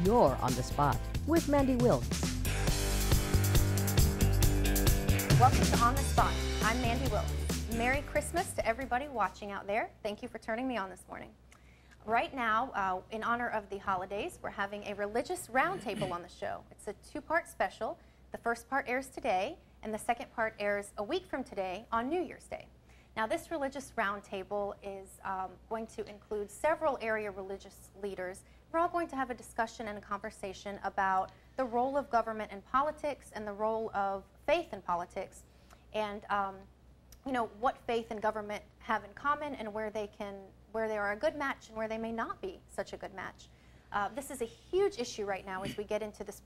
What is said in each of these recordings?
you're on the spot with Mande Wilkes. Welcome to On the Spot. I'm Mande Wilkes. Merry Christmas to everybody watching out there. Thank you for turning me on this morning. Right now, in honor of the holidays, we're having a religious roundtable on the show. It's a two-part special. The first part airs today, and the second part airs a week from today on New Year's Day. Now, this religious roundtable is going to include several area religious leaders. We're all going to have a discussion and a conversation about the role of government in politics and the role of faith in politics, and you know, what faith and government have in common, and where they are a good match and where they may not be such a good match. This is a huge issue right now as we get into this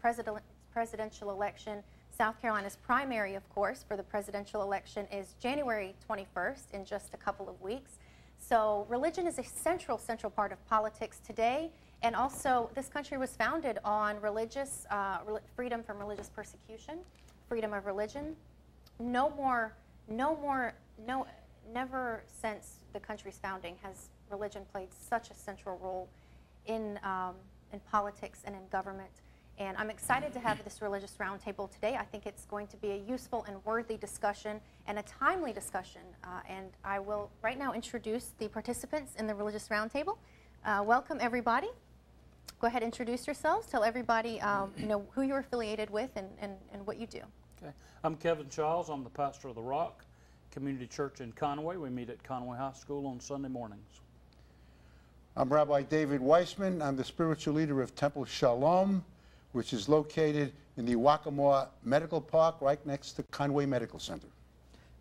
presidential election. South Carolina's primary, of course, for the presidential election is January 21st, in just a couple of weeks. So religion is a central part of politics today, and also this country was founded on religious freedom from religious persecution, freedom of religion. Never since the country's founding has religion played such a central role in politics and in government. And I'm excited to have this religious roundtable today. I think it's going to be a useful and worthy discussion and a timely discussion. And I will right now introduce the participants in the religious roundtable. Welcome, everybody. Go ahead, introduce yourselves. Tell everybody you know, who you're affiliated with and what you do. Okay. I'm Kevin Charles. I'm the pastor of the Rock Community Church in Conway. We meet at Conway High School on Sunday mornings. I'm Rabbi David Weissman. I'm the spiritual leader of Temple Shalom, which is located in the Waccamaw Medical Park right next to Conway Medical Center.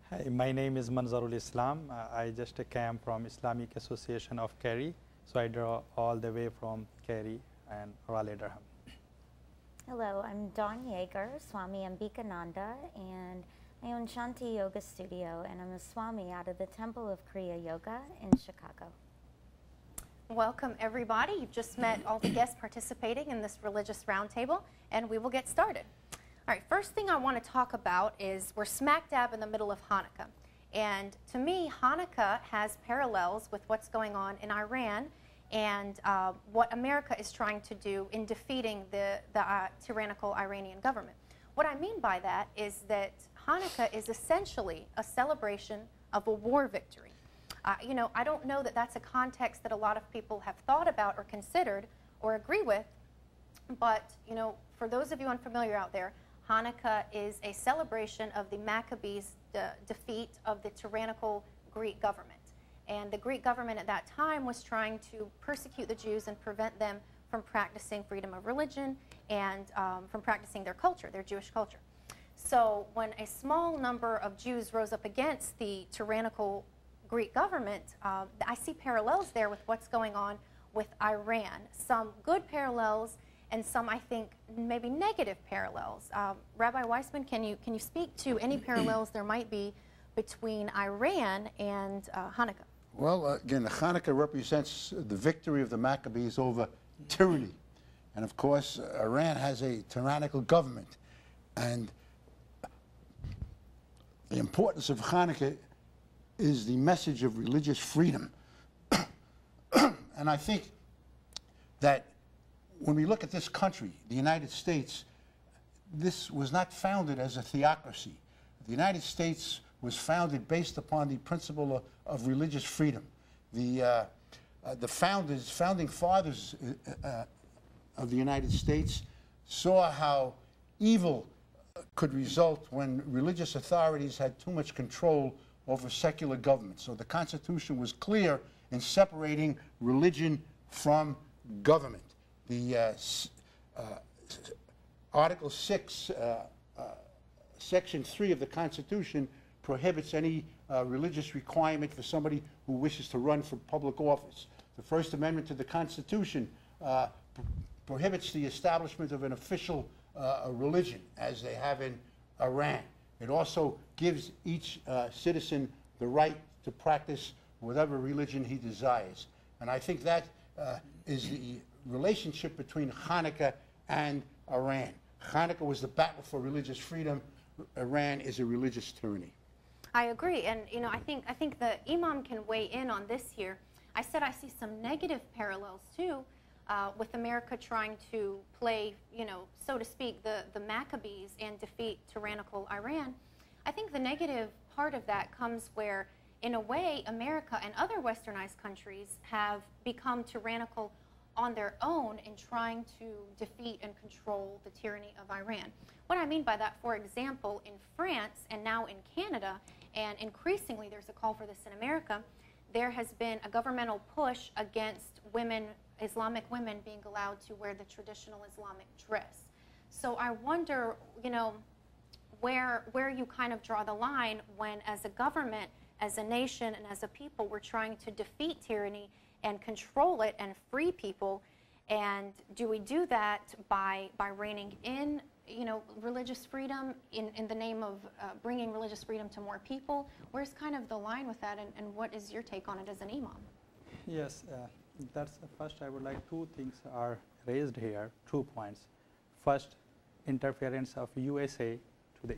Hi, my name is Manzarul Islam. I just came from Islamic Association of Cary, so I draw all the way from Cary and Raleigh Durham. Hello, I'm Dawn Yeager, Swami Ambikananda, and I own Shanti Yoga Studio, and I'm a Swami out of the Temple of Kriya Yoga in Chicago. Welcome, everybody. You've just met all the guests participating in this religious roundtable, and we will get started. All right, first thing I want to talk about is we're smack dab in the middle of Hanukkah. And to me, Hanukkah has parallels with what's going on in Iran and what America is trying to do in defeating the tyrannical Iranian government. What I mean by that is that Hanukkah is essentially a celebration of a war victory. You know, I don't know that that's a context that a lot of people have thought about or considered or agree with, but, you know, for those of you unfamiliar out there, Hanukkah is a celebration of the Maccabees' defeat of the tyrannical Greek government. And the Greek government at that time was trying to persecute the Jews and prevent them from practicing freedom of religion and from practicing their culture, their Jewish culture. So when a small number of Jews rose up against the tyrannical Greek government, I see parallels there with what's going on with Iran. Some good parallels and some, I think, maybe negative parallels. Rabbi Weissman, can you speak to any parallels there might be between Iran and Hanukkah? Well, again, Hanukkah represents the victory of the Maccabees over tyranny. And of course, Iran has a tyrannical government. And the importance of Hanukkah is the message of religious freedom. And I think that when we look at this country, the United States, this was not founded as a theocracy. The United States was founded based upon the principle of religious freedom. The founding fathers of the United States saw how evil could result when religious authorities had too much control over secular government. So the Constitution was clear in separating religion from government. The Article 6, Section 3 of the Constitution prohibits any religious requirement for somebody who wishes to run for public office. The First Amendment to the Constitution prohibits the establishment of an official religion, as they have in Iran. It also gives each citizen the right to practice whatever religion he desires. And I think that is the relationship between Hanukkah and Iran. Hanukkah was the battle for religious freedom. Iran is a religious tyranny. I agree, and you know, I think the imam can weigh in on this here. I said I see some negative parallels too. with America trying to play, so to speak, the Maccabees and defeat tyrannical Iran, I think the negative part of that comes where, in a way, America and other westernized countries have become tyrannical on their own in trying to defeat and control the tyranny of Iran. What I mean by that, for example, in France and now in Canada, and increasingly there's a call for this in America, there has been a governmental push against women, Islamic women, being allowed to wear the traditional Islamic dress. So I wonder, where you kind of draw the line when, as a government, as a nation, and as a people, we're trying to defeat tyranny and control it and free people. And do we do that by reining in, religious freedom in the name of bringing religious freedom to more people? Where's kind of the line with that, and what is your take on it as an imam? Yes, that's first. I would like two things are raised here, 2 points. First, interference of USA to the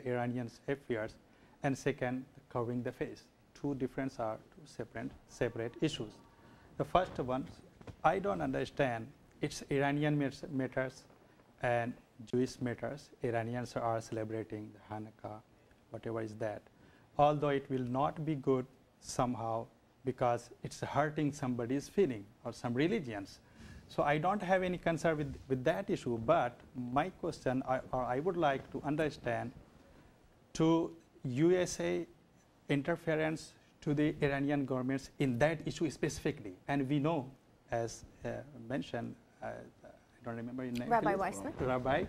Iranians' affairs, and second, covering the face. Two separate issues. The first one, I don't understand. It's Iranian matters and Jewish matters. Iranians are celebrating the Hanukkah, whatever is that. Although it will not be good somehow because it's hurting somebody's feeling or some religions. So I don't have any concern with that issue, but my question, I would like to understand, to USA interference to the Iranian governments in that issue specifically. And we know, as mentioned, I don't remember your name. Rabbi Weissman. Rabbi,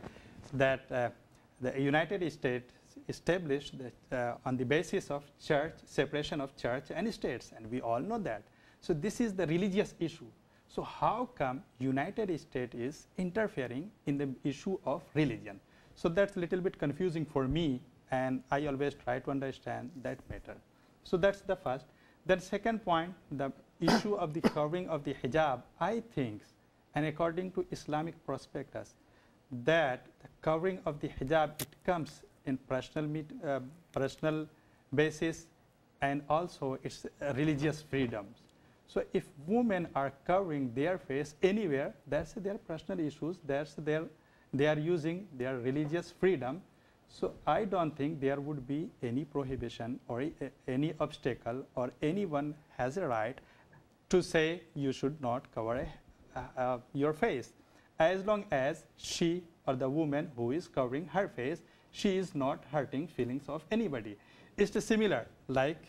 that the United States established that on the basis of church, separation of church and states, and we all know that. So this is the religious issue. So how come United States is interfering in the issue of religion? So that's a little bit confusing for me, and I always try to understand that matter. So that's the first. Then second point, the issue of the covering of the hijab, I think, and according to Islamic prospectus, that the covering of the hijab, it comes in personal basis, and also it's religious freedoms. So if women are covering their face anywhere, that's their personal issues, they are using their religious freedom. So I don't think there would be any prohibition or any obstacle, or anyone has a right to say you should not cover your face, as long as she or the woman who is covering her face, she is not hurting feelings of anybody. It's similar, like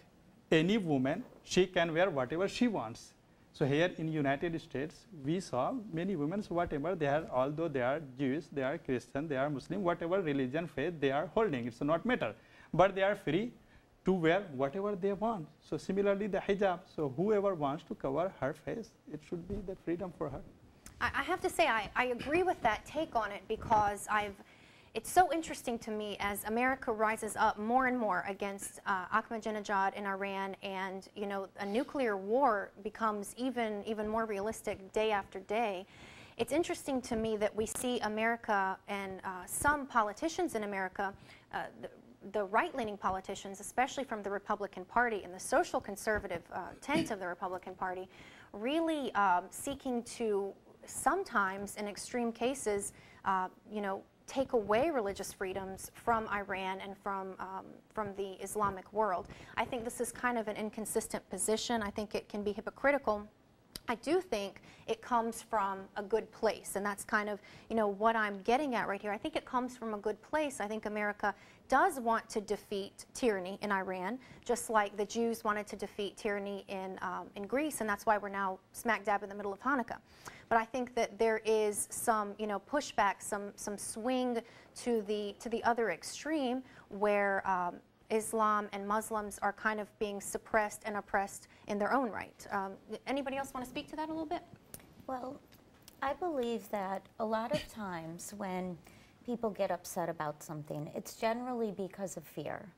any woman, she can wear whatever she wants. So here in United States, we saw many women, whatever they are, although they are Jewish, they are Christian, they are Muslim, whatever religion, faith they are holding, it's not matter. But they are free to wear whatever they want. So similarly, the hijab, so whoever wants to cover her face, it should be the freedom for her. I have to say, I agree with that take on it, because it's so interesting to me as America rises up more and more against Ahmadinejad in Iran, and a nuclear war becomes even more realistic day after day. It's interesting to me that we see America and some politicians in America, the right-leaning politicians, especially from the Republican Party and the social conservative tent of the Republican Party, really seeking to sometimes, in extreme cases, take away religious freedoms from Iran and from the Islamic world. I think this is kind of an inconsistent position. I think it can be hypocritical. I do think it comes from a good place, and that's kind of what I'm getting at right here. I think it comes from a good place. I think America does want to defeat tyranny in Iran, just like the Jews wanted to defeat tyranny in Greece, and that's why we're now smack dab in the middle of Hanukkah. But I think that there is some pushback, some swing to the other extreme, where Islam and Muslims are kind of being suppressed and oppressed in their own right. Anybody else want to speak to that a little bit? Well, I believe that a lot of times when people get upset about something, it's generally because of fear.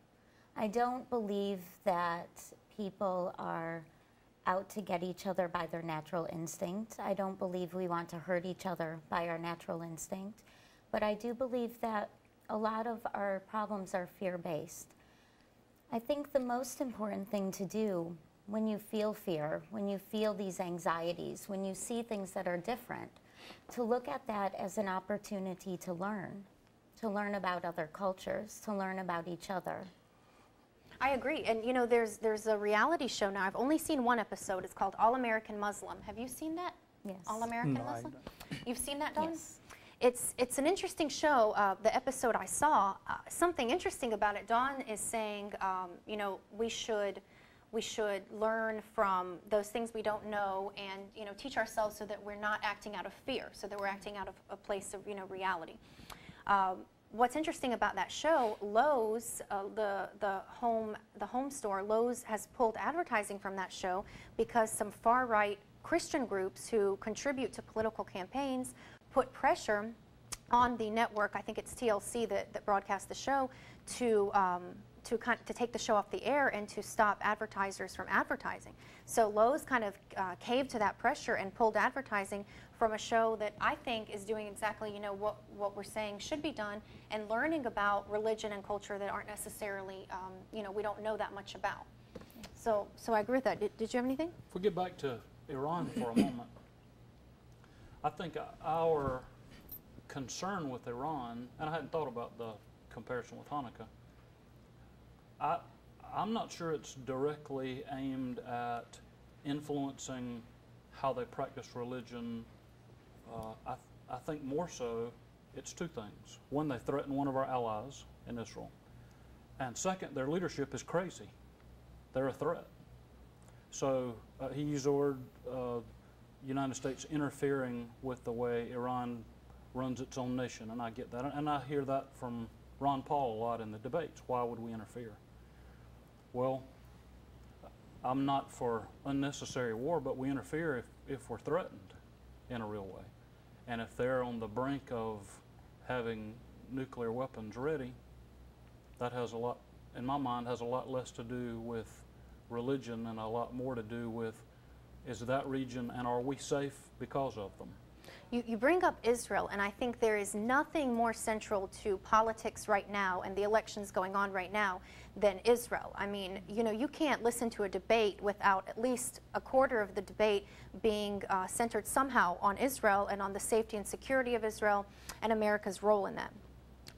I don't believe that people are out to get each other by their natural instinct. I don't believe we want to hurt each other by our natural instinct. But I do believe that a lot of our problems are fear-based. I think the most important thing to do when you feel fear, when you feel these anxieties, when you see things that are different, to look at that as an opportunity to learn about other cultures, to learn about each other. I agree. And you know, there's a reality show now. I've only seen one episode. It's called All American Muslim. Have you seen that? Yes. All American No, I Muslim? don't. You've seen that, Dawn? Yes. It's an interesting show. The episode I saw, something interesting about it, Dawn is saying, you know, we should learn from those things we don't know, and you know, teach ourselves so that we're not acting out of fear, so that we're acting out of a place of, you know, reality. What's interesting about that show, Lowe's, the home store, Lowe's has pulled advertising from that show because some far-right Christian groups who contribute to political campaigns put pressure on the network, I think it's TLC that broadcasts the show, to take the show off the air and to stop advertisers from advertising. So Lowe's kind of caved to that pressure and pulled advertising from a show that I think is doing exactly, you know, what we're saying should be done, and learning about religion and culture that aren't necessarily, you know, we don't know that much about. So I agree with that. Did you have anything? If we get back to Iran for a moment, I think our concern with Iran, and I hadn't thought about the comparison with Hanukkah, I'm not sure it's directly aimed at influencing how they practice religion. I think more so it's two things. One, they threaten one of our allies in Israel. And second, their leadership is crazy. They're a threat. So he used the word United States interfering with the way Iran runs its own nation, and I get that. And I hear that from Ron Paul a lot in the debates. Why would we interfere? Well, I'm not for unnecessary war, but we interfere if we're threatened in a real way. And if they're on the brink of having nuclear weapons ready, that has a lot, in my mind, has a lot less to do with religion and a lot more to do with, is that region and are we safe because of them? You bring up Israel, and I think there is nothing more central to politics right now and the elections going on right now than Israel. I mean, you know, you can't listen to a debate without at least a quarter of the debate being centered somehow on Israel and on the safety and security of Israel and America's role in that.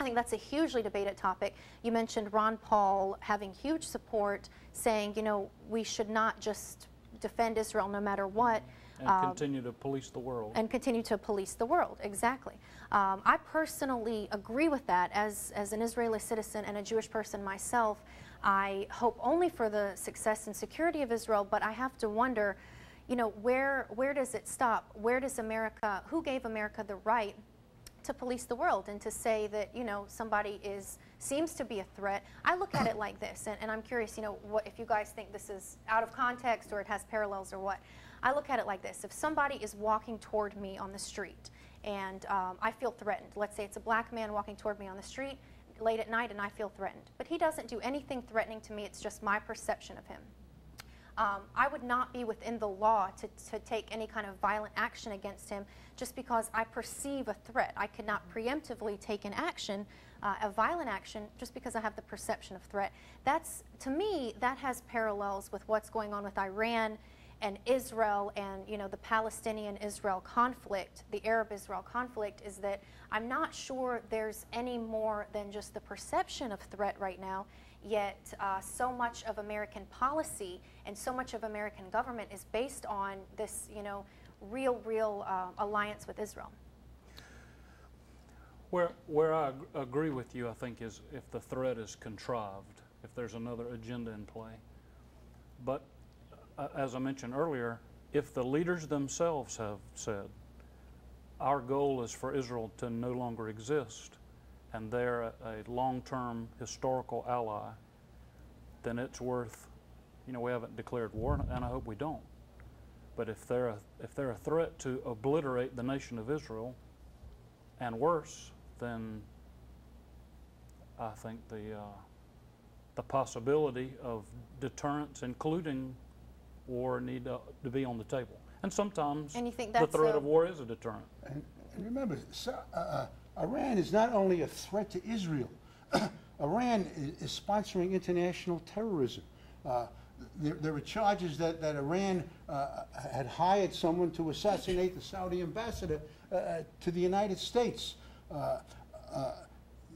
I think that's a hugely debated topic. You mentioned Ron Paul having huge support, saying, you know, we should not just defend Israel no matter what. And continue to police the world. And continue to police the world, exactly. I personally agree with that. As an Israeli citizen and a Jewish person myself, I hope only for the success and security of Israel, but I have to wonder, you know, where does it stop? Where does America, who gave America the right to police the world and to say that, you know, somebody seems to be a threat? I look at it like this, and I'm curious, you know, what if you guys think this is out of context or it has parallels or what. I look at it like this. If somebody is walking toward me on the street and I feel threatened, let's say it's a black man walking toward me on the street late at night and I feel threatened, but he doesn't do anything threatening to me, it's just my perception of him. I would not be within the law to take any kind of violent action against him just because I perceive a threat. I could not preemptively take an action, a violent action, just because I have the perception of threat. That's, to me, that has parallels with what's going on with Iran and Israel and, you know, the Palestinian-Israel conflict, the Arab-Israel conflict, is that I'm not sure there's any more than just the perception of threat right now, yet so much of American policy and so much of American government is based on this, you know, real alliance with Israel. Where I agree with you, I think, is if the threat is contrived, if there's another agenda in play. But as I mentioned earlier, if the leaders themselves have said, our goal is for Israel to no longer exist, and they're a long-term historical ally, then it's worth, you know, we haven't declared war, and I hope we don't. But if they're a threat to obliterate the nation of Israel, and worse, then I think the possibility of deterrence, including war, need to be on the table. And sometimes and you think the threat of war is a deterrent. And remember, Iran is not only a threat to Israel. Iran is sponsoring international terrorism. there are charges that Iran had hired someone to assassinate the Saudi ambassador to the United States.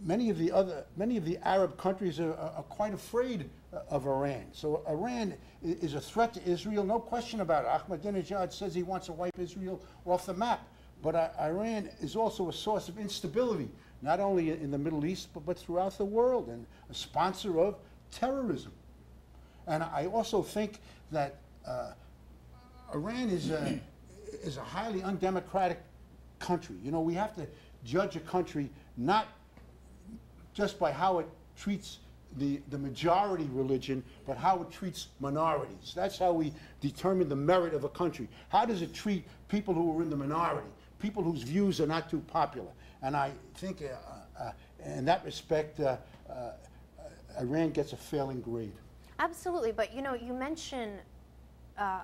Many of the Arab countries are quite afraid of Iran. So Iran is a threat to Israel, no question about it. Ahmadinejad says he wants to wipe Israel off the map. But Iran is also a source of instability, not only in the Middle East, but throughout the world, and a sponsor of terrorism. And I also think that Iran is a highly undemocratic country. You know, we have to judge a country not just by how it treats the majority religion, but how it treats minorities. That's how we determine the merit of a country. How does it treat people who are in the minority, people whose views are not too popular? And I think in that respect, Iran gets a failing grade. Absolutely, but you know, you mentioned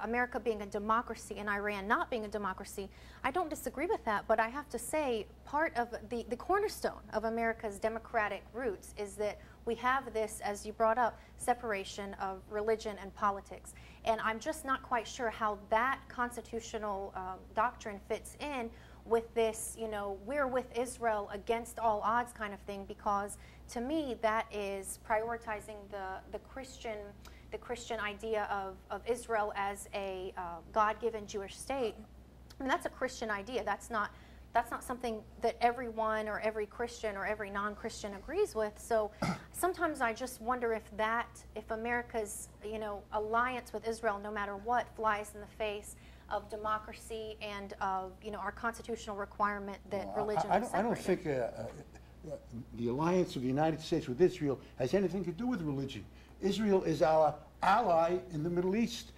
America being a democracy and Iran not being a democracy. I don't disagree with that, but I have to say part of the cornerstone of America's democratic roots is that we have this, as you brought up, separation of religion and politics. And I'm just not quite sure how that constitutional doctrine fits in with this, you know, we're with Israel against all odds kind of thing, because to me that is prioritizing the Christian idea of Israel as a God-given Jewish state. I mean, that's a Christian idea. That's not something that everyone or every Christian or every non-Christian agrees with. So sometimes I just wonder if America's, you know, alliance with Israel, no matter what, flies in the face of democracy and of, you know, our constitutional requirement that religion is separate. I don't think the alliance of the United States with Israel has anything to do with religion. Israel is our ally in the Middle East.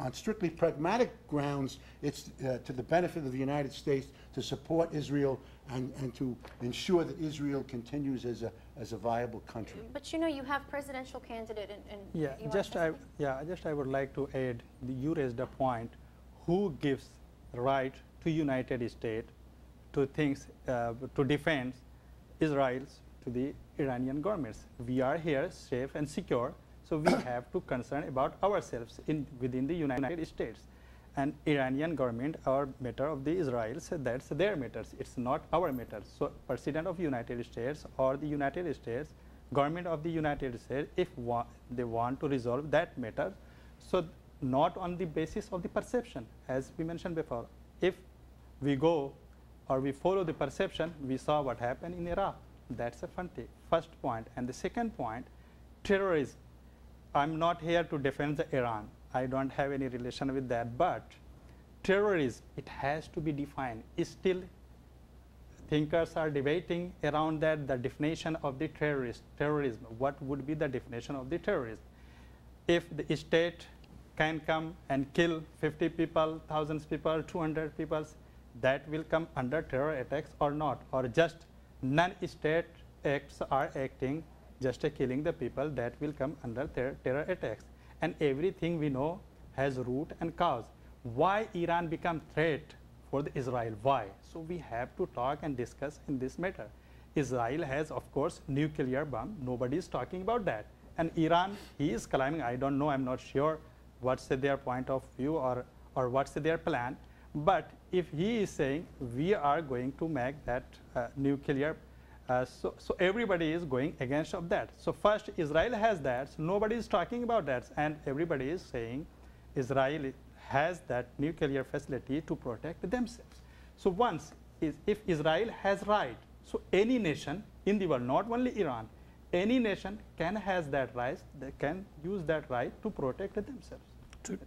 On strictly pragmatic grounds, it's to the benefit of the United States to support Israel and to ensure that Israel continues as a viable country. But you know, you have presidential candidate and I would like to add, you raised a point, who gives right to United States to things to defend Israel's to the Iranian governments. We are here safe and secure, so we have to concern about ourselves within the United States. And Iranian government or matter of the Israel, so that's their matters. It's not our matters. So President of United States or the United States, government of the United States, if they want to resolve that matter, so not on the basis of the perception, as we mentioned before. If we go or we follow the perception, we saw what happened in Iraq. That's a first point. And the second point, terrorism. I'm not here to defend the Iran. I don't have any relation with that. But terrorism, it has to be defined. Still, thinkers are debating around that, the definition of the terrorism. What would be the definition of the terrorism? If the state can come and kill 50 people, thousands people, 200 people, that will come under terror attacks or not, or just non-state acts are acting, just killing the people, that will come under terror attacks. And everything we know has root and cause. Why Iran become threat for the Israel? Why? So we have to talk and discuss in this matter. Israel has, of course, nuclear bomb. Nobody is talking about that. And Iran, he is claiming, I don't know, I'm not sure what's their point of view or what's their plan. But if he is saying we are going to make that nuclear, so everybody is going against of that. So first Israel has that, so nobody is talking about that, and everybody is saying Israel has that nuclear facility to protect themselves. So once, if Israel has right, so any nation in the world, not only Iran, any nation can has that right, they can use that right to protect themselves.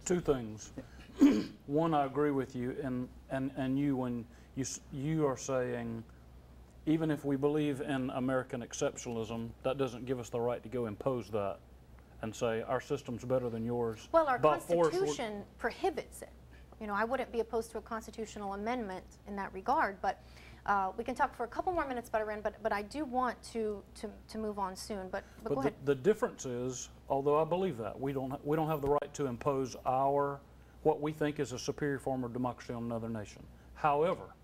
Two things. Yeah. One, I agree with you, and you when you are saying, even if we believe in American exceptionalism, that doesn't give us the right to go impose that and say our system's better than yours. Well, our Constitution prohibits it. You know, I wouldn't be opposed to a constitutional amendment in that regard, but we can talk for a couple more minutes about Iran, but I do want to move on soon. But go ahead. The difference is, although I believe that, we don't have the right to impose what we think is a superior form of democracy on another nation. However,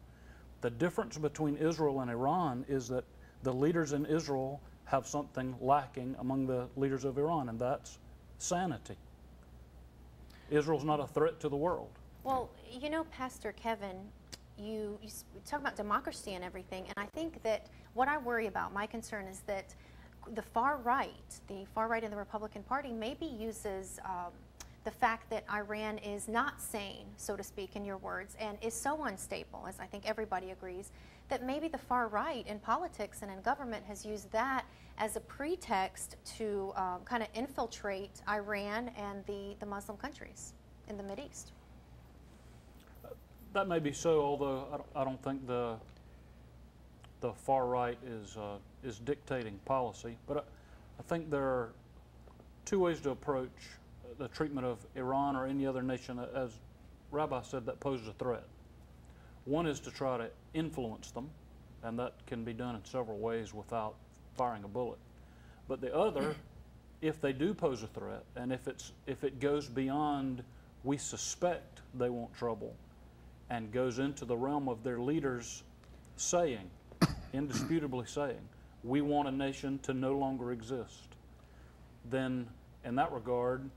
the difference between Israel and Iran is that the leaders in Israel have something lacking among the leaders of Iran, and that's sanity. Israel's not a threat to the world. Well, you know, Pastor Kevin, you talk about democracy and everything, and I think that what I worry about, my concern is that the far right in the Republican Party maybe uses the fact that Iran is not sane, so to speak, in your words, and is so unstable, as I think everybody agrees, that maybe the far right in politics and in government has used that as a pretext to kind of infiltrate Iran and the Muslim countries in the Mideast. That may be so, although I don't think the far right is dictating policy. But I think there are two ways to approach the treatment of Iran or any other nation, as Rabbi said, that poses a threat. One is to try to influence them, and that can be done in several ways without firing a bullet. But the other, if they do pose a threat, and if it goes beyond we suspect they want trouble, and goes into the realm of their leaders saying, indisputably saying, we want a nation to no longer exist, then in that regard,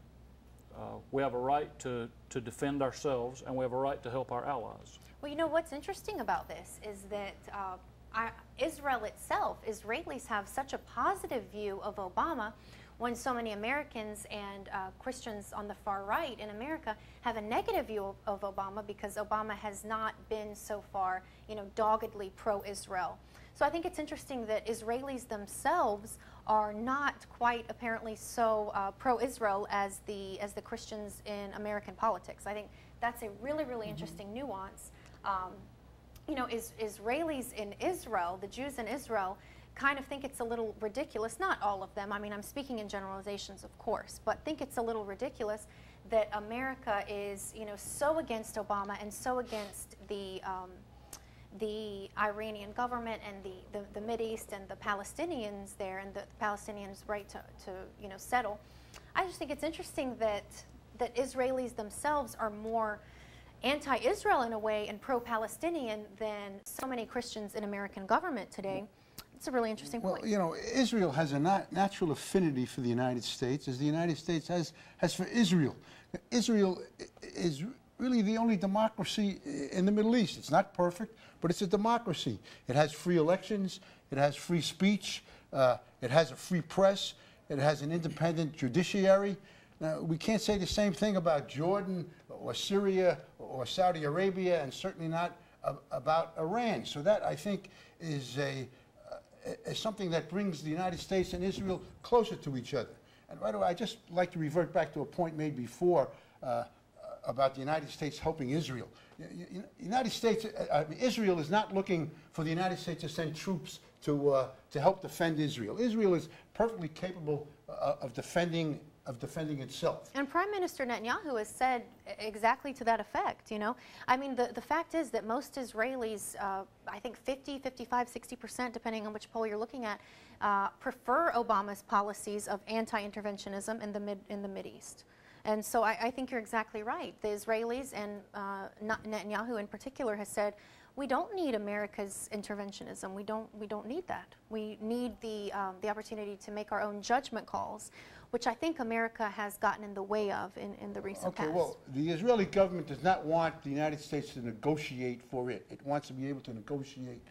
we have a right to defend ourselves, and we have a right to help our allies. Well, you know, what's interesting about this is that Israel itself, Israelis have such a positive view of Obama, when so many Americans and Christians on the far right in America have a negative view of Obama because Obama has not been so far, you know, doggedly pro-Israel. So I think it's interesting that Israelis themselves are not quite apparently so pro-Israel as the Christians in American politics. I think that's a really, really interesting nuance. You know, Israelis in Israel, the Jews in Israel, kind of think it's a little ridiculous, not all of them, I mean, I'm speaking in generalizations, of course, but think it's a little ridiculous that America is, you know, so against Obama and so against the Iranian government and the Mideast and the Palestinians there and the Palestinians' right to you know, settle. I just think it's interesting that Israelis themselves are more anti-Israel in a way and pro-Palestinian than so many Christians in American government today. It's a really interesting point. Well, you know, Israel has a natural affinity for the United States, as the United States has for Israel. Israel is really the only democracy in the Middle East. It's not perfect, but it's a democracy. It has free elections, it has free speech, it has a free press, it has an independent judiciary. Now, we can't say the same thing about Jordan or Syria or Saudi Arabia, and certainly not about Iran. So that, I think, is something that brings the United States and Israel closer to each other. And by the way, I'd just like to revert back to a point made before about the United States helping Israel. United States, Israel is not looking for the United States to send troops to help defend Israel. Israel is perfectly capable of defending itself. And Prime Minister Netanyahu has said exactly to that effect, you know. I mean, the fact is that most Israelis, I think 50, 55, 60%, depending on which poll you're looking at, prefer Obama's policies of anti-interventionism in the Mideast. And so I think you're exactly right. The Israelis and Netanyahu in particular has said, we don't need America's interventionism. We don't need that. We need the opportunity to make our own judgment calls, which I think America has gotten in the way of in the recent past. Okay, well, the Israeli government does not want the United States to negotiate for it. It wants to be able to negotiate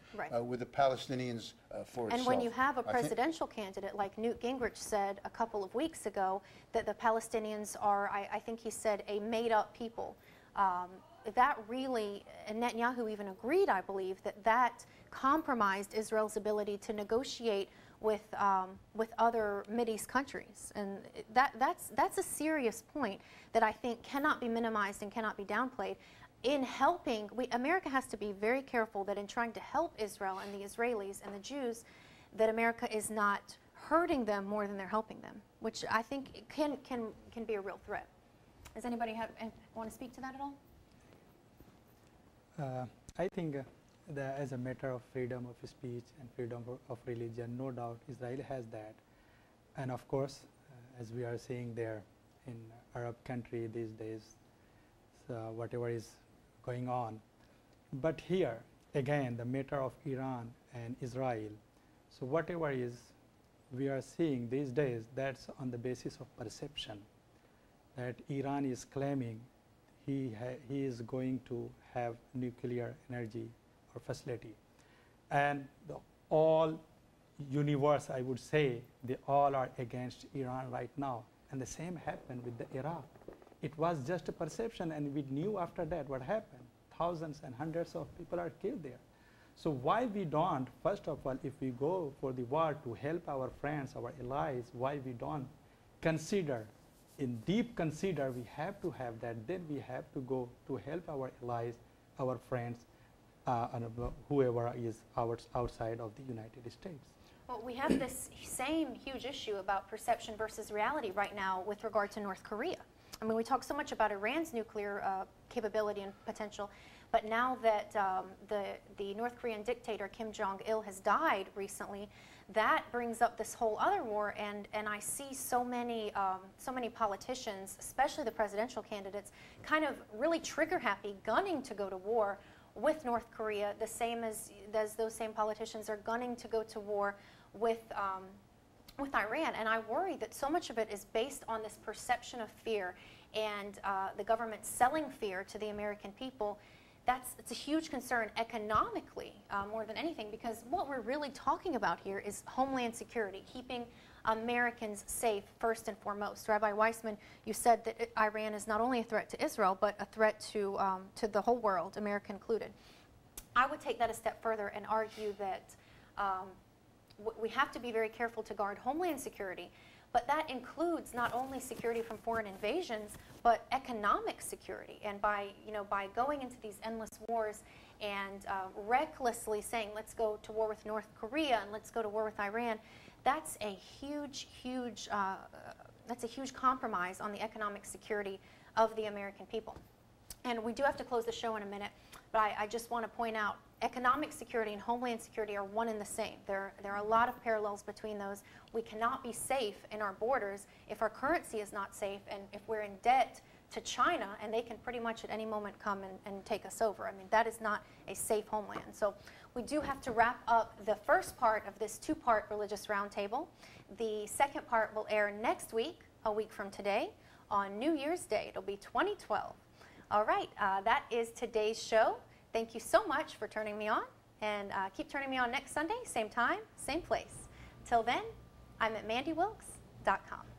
with the Palestinians for itself. And when you have a presidential candidate like Newt Gingrich said a couple of weeks ago that the Palestinians are, I think he said, a made-up people, that really, and Netanyahu even agreed, I believe, that compromised Israel's ability to negotiate with other Mideast countries, and that's a serious point that I think cannot be minimized and cannot be downplayed. In helping, America has to be very careful that in trying to help Israel and the Israelis and the Jews, that America is not hurting them more than they're helping them, which I think can be a real threat. Does anybody want to speak to that at all? I think that as a matter of freedom of speech and freedom of religion, no doubt Israel has that. And of course, as we are seeing there in Arab country these days, so whatever is going on. But here, again, the matter of Iran and Israel, so whatever is we are seeing these days, that's on the basis of perception. that Iran is claiming he is going to have nuclear energy or facility. And all universe, I would say, they all are against Iran right now. And the same happened with the Iraq. It was just a perception, and we knew after that what happened. Thousands and hundreds of people are killed there. So why we don't, first of all, if we go for the war to help our friends, our allies, why we don't consider, in deep consider, we have to have that, then we have to go to help our allies, our friends, and whoever is outside of the United States. Well, we have this same huge issue about perception versus reality right now with regard to North Korea. I mean, we talk so much about Iran's nuclear capability and potential, but now that the North Korean dictator Kim Jong-il has died recently, that brings up this whole other war, and I see so many politicians, especially the presidential candidates, kind of really trigger happy, gunning to go to war with North Korea, the same as those same politicians are gunning to go to war with Iran. And I worry that so much of it is based on this perception of fear and the government selling fear to the American people. It's a huge concern economically more than anything, because what we're really talking about here is homeland security, keeping Americans safe first and foremost. Rabbi Weissman, you said that Iran is not only a threat to Israel, but a threat to the whole world, America included. I would take that a step further and argue that we have to be very careful to guard homeland security, but that includes not only security from foreign invasions, but economic security. And by going into these endless wars and recklessly saying, let's go to war with North Korea and let's go to war with Iran, that's a huge compromise on the economic security of the American people. And we do have to close the show in a minute, but I just want to point out economic security and homeland security are one and the same. There are a lot of parallels between those. We cannot be safe in our borders if our currency is not safe, and if we're in debt to China and they can pretty much at any moment come and take us over. I mean, that is not a safe homeland. So we do have to wrap up the first part of this two-part religious roundtable. The second part will air next week, a week from today, on New Year's Day. It'll be 2012. All right, that is today's show. Thank you so much for turning me on, and keep turning me on next Sunday, same time, same place. Till then, I'm at MandeWilkes.com.